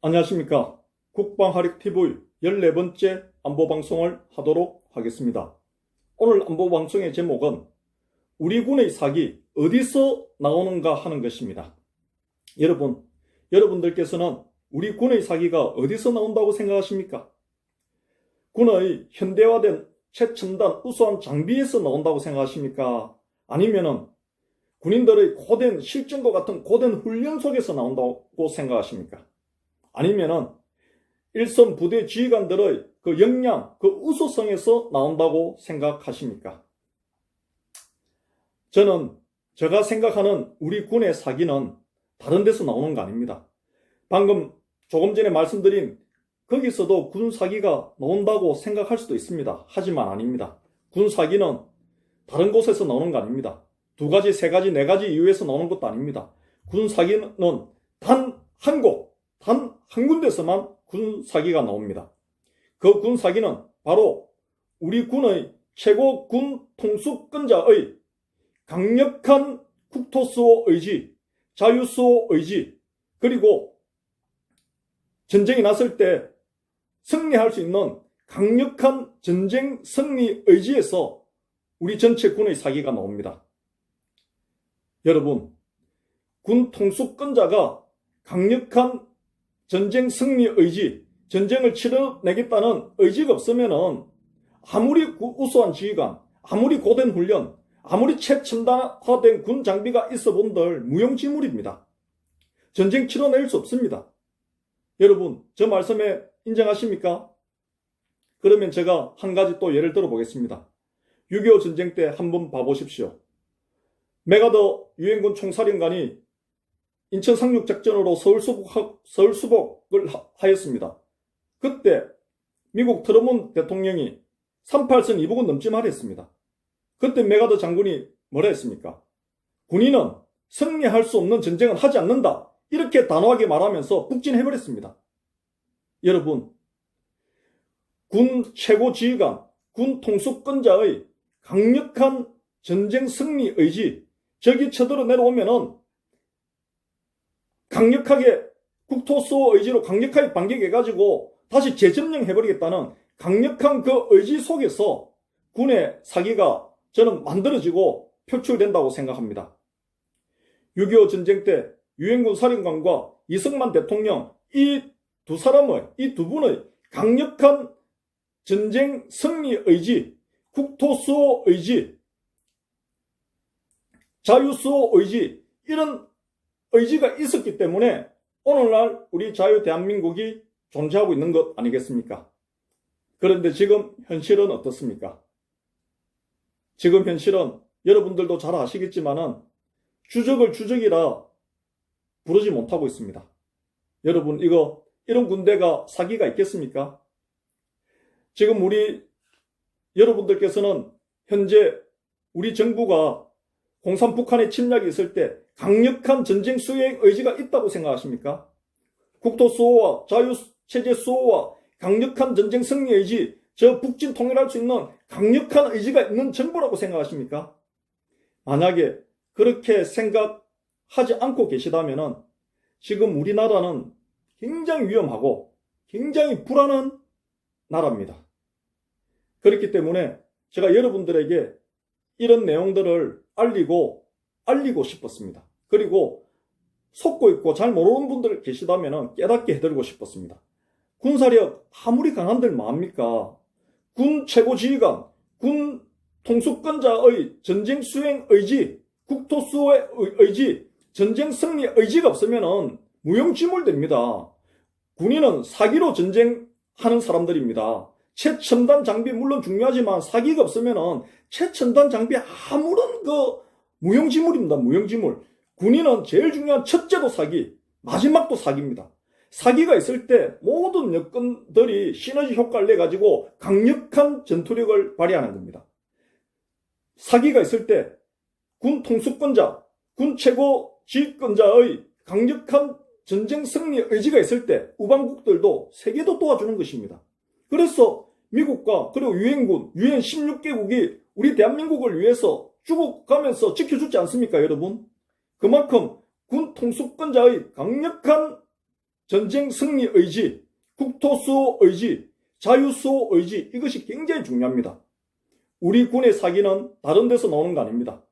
안녕하십니까. 국방하릭TV 14번째 안보방송을 하도록 하겠습니다. 오늘 안보방송의 제목은 우리 군의 사기 어디서 나오는가 하는 것입니다. 여러분들께서는 우리 군의 사기가 어디서 나온다고 생각하십니까? 군의 현대화된 최첨단 우수한 장비에서 나온다고 생각하십니까? 아니면은 군인들의 고된 실전과 같은 고된 훈련 속에서 나온다고 생각하십니까? 아니면은 일선 부대 지휘관들의 그 역량, 그 우수성에서 나온다고 생각하십니까? 저는 제가 생각하는 우리 군의 사기는 다른 데서 나오는 거 아닙니다. 방금 조금 전에 말씀드린 거기서도 군 사기가 나온다고 생각할 수도 있습니다. 하지만 아닙니다. 군 사기는 다른 곳에서 나오는 거 아닙니다. 두 가지, 세 가지, 네 가지 이유에서 나오는 것도 아닙니다. 군 사기는 단 한 군데서만 군 사기가 나옵니다. 그 군 사기는 바로 우리 군의 최고 군 통수권자의 강력한 국토수호 의지, 자유수호 의지, 그리고 전쟁이 났을 때 승리할 수 있는 강력한 전쟁 승리 의지에서 우리 전체 군의 사기가 나옵니다. 여러분, 군 통수권자가 강력한 전쟁 승리 의지, 전쟁을 치러내겠다는 의지가 없으면은 아무리 우수한 지휘관, 아무리 고된 훈련, 아무리 최첨단화된 군 장비가 있어 본들 무용지물입니다. 전쟁 치러낼 수 없습니다. 여러분, 저 말씀에 인정하십니까? 그러면 제가 한 가지 또 예를 들어 보겠습니다. 6.25 전쟁 때 한번 봐보십시오. 메가더 유엔군 총사령관이 인천 상륙작전으로 서울 수복을 하였습니다. 그때 미국 트럼프 대통령이 38선 이북은 넘지 말했습니다. 그때 메가더 장군이 뭐라 했습니까? 군인은 승리할 수 없는 전쟁은 하지 않는다. 이렇게 단호하게 말하면서 북진해버렸습니다. 여러분, 군 최고 지휘관, 군 통수권자의 강력한 전쟁 승리 의지, 적이 쳐들어 내려오면은 강력하게 국토수호 의지로 강력하게 반격해가지고 다시 재점령해버리겠다는 강력한 그 의지 속에서 군의 사기가 저는 만들어지고 표출된다고 생각합니다. 6.25 전쟁 때 유엔군 사령관과 이승만 대통령 이 두 분의 강력한 전쟁 승리 의지, 국토수호 의지, 자유수호 의지, 이런 의지가 있었기 때문에 오늘날 우리 자유 대한민국이 존재하고 있는 것 아니겠습니까? 그런데 지금 현실은 어떻습니까? 지금 현실은 여러분들도 잘 아시겠지만은 주적을 주적이라 부르지 못하고 있습니다. 여러분, 이런 군대가 사기가 있겠습니까? 지금 여러분들께서는 현재 우리 정부가 공산 북한의 침략이 있을 때 강력한 전쟁 수행 의지가 있다고 생각하십니까? 국토 수호와 자유체제 수호와 강력한 전쟁 승리 의지, 저 북진 통일할 수 있는 강력한 의지가 있는 정부라고 생각하십니까? 만약에 그렇게 생각하지 않고 계시다면은 지금 우리나라는 굉장히 위험하고 굉장히 불안한 나라입니다. 그렇기 때문에 제가 여러분들에게 이런 내용들을 알리고 싶었습니다. 그리고 속고 있고 잘 모르는 분들 계시다면 깨닫게 해드리고 싶었습니다. 군사력 아무리 강한들 뭐합니까? 군 최고 지휘관, 군 통수권자의 전쟁 수행 의지, 국토 수호의 의지, 전쟁 승리 의지가 없으면 무용지물 됩니다. 군인은 사기로 전쟁하는 사람들입니다. 최첨단 장비 물론 중요하지만 사기가 없으면 최첨단 장비 아무런 무용지물입니다. 무용지물. 군인은 제일 중요한 첫째도 사기, 마지막도 사기입니다. 사기가 있을 때 모든 여건들이 시너지 효과를 내가지고 강력한 전투력을 발휘하는 겁니다. 사기가 있을 때 군 통수권자, 군 최고 지휘권자의 강력한 전쟁 승리 의지가 있을 때 우방국들도 세계도 도와주는 것입니다. 그래서 미국과 그리고 유엔군, 유엔 16개국이 우리 대한민국을 위해서 죽어가면서 지켜주지 않습니까, 여러분? 그만큼 군 통수권자의 강력한 전쟁 승리 의지, 국토 수호 의지, 자유 수호 의지, 이것이 굉장히 중요합니다. 우리 군의 사기는 다른 데서 나오는 거 아닙니다.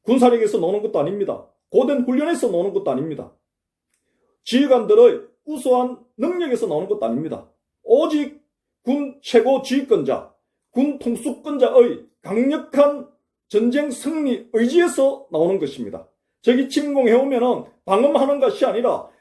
군사력에서 나오는 것도 아닙니다. 고된 훈련에서 나오는 것도 아닙니다. 지휘관들의 우수한 능력에서 나오는 것도 아닙니다. 오직 군 최고 지휘권자, 군 통수권자의 강력한 전쟁 승리 의지에서 나오는 것입니다. 적이 침공해오면은 방어하는 것이 아니라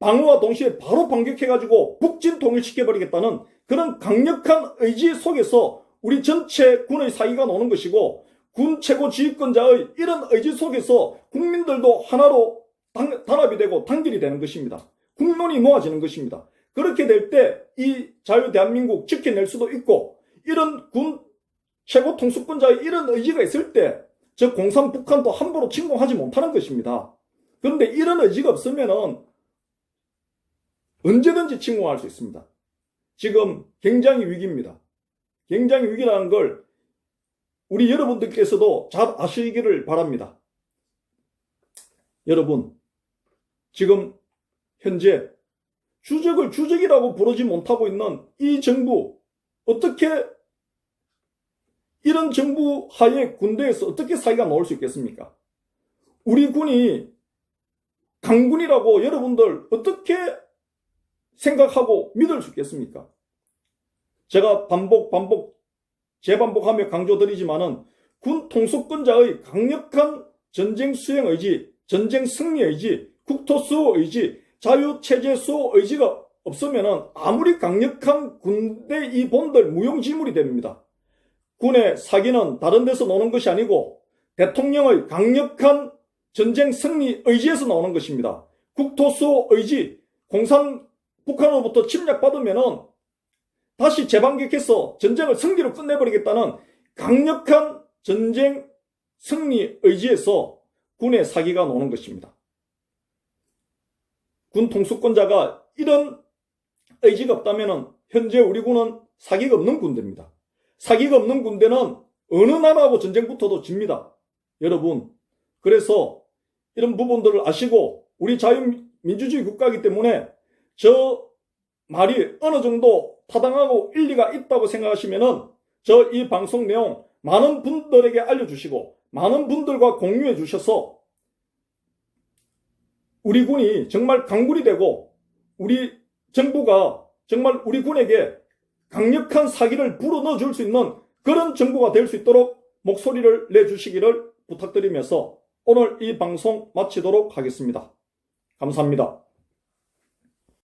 방어와 동시에 바로 반격해가지고 북진 통일시켜버리겠다는 그런 강력한 의지 속에서 우리 전체 군의 사기가 나오는 것이고, 군 최고 지휘권자의 이런 의지 속에서 국민들도 하나로 단합이 되고 단결이 되는 것입니다. 국론이 모아지는 것입니다. 그렇게 될 때 이 자유 대한민국 지켜낼 수도 있고, 이런 군 최고 통수권자의 이런 의지가 있을 때 저 공산 북한도 함부로 침공하지 못하는 것입니다. 그런데 이런 의지가 없으면은 언제든지 침공할 수 있습니다. 지금 굉장히 위기입니다. 굉장히 위기라는 걸 우리 여러분들께서도 잘 아시기를 바랍니다. 여러분, 지금 현재 주적을 주적이라고 부르지 못하고 있는 이 정부, 어떻게 이런 정부 하에 군대에서 어떻게 사기가 나올 수 있겠습니까? 우리 군이 강군이라고 여러분들 어떻게 생각하고 믿을 수 있겠습니까? 제가 재반복하며 강조드리지만은 군 통수권자의 강력한 전쟁 수행 의지, 전쟁 승리 의지, 국토 수호 의지, 자유 체제 수호 의지가 없으면은 아무리 강력한 군대 이 본들 무용지물이 됩니다. 군의 사기는 다른 데서 나오는 것이 아니고 대통령의 강력한 전쟁 승리 의지에서 나오는 것입니다. 국토 수호 의지, 공산 북한으로부터 침략받으면은 다시 재반격해서 전쟁을 승리로 끝내버리겠다는 강력한 전쟁 승리 의지에서 군의 사기가 나오는 것입니다. 군 통수권자가 이런 의지가 없다면 현재 우리 군은 사기가 없는 군대입니다. 사기가 없는 군대는 어느 나라하고 전쟁부터도 집니다. 여러분, 그래서 이런 부분들을 아시고 우리 자유민주주의 국가이기 때문에 저 말이 어느 정도 타당하고 일리가 있다고 생각하시면은 저 이 방송 내용 많은 분들에게 알려주시고 많은 분들과 공유해 주셔서 우리 군이 정말 강군이 되고 우리 정부가 정말 우리 군에게 강력한 사기를 불어넣어 줄 수 있는 그런 정부가 될 수 있도록 목소리를 내주시기를 부탁드리면서 오늘 이 방송 마치도록 하겠습니다. 감사합니다.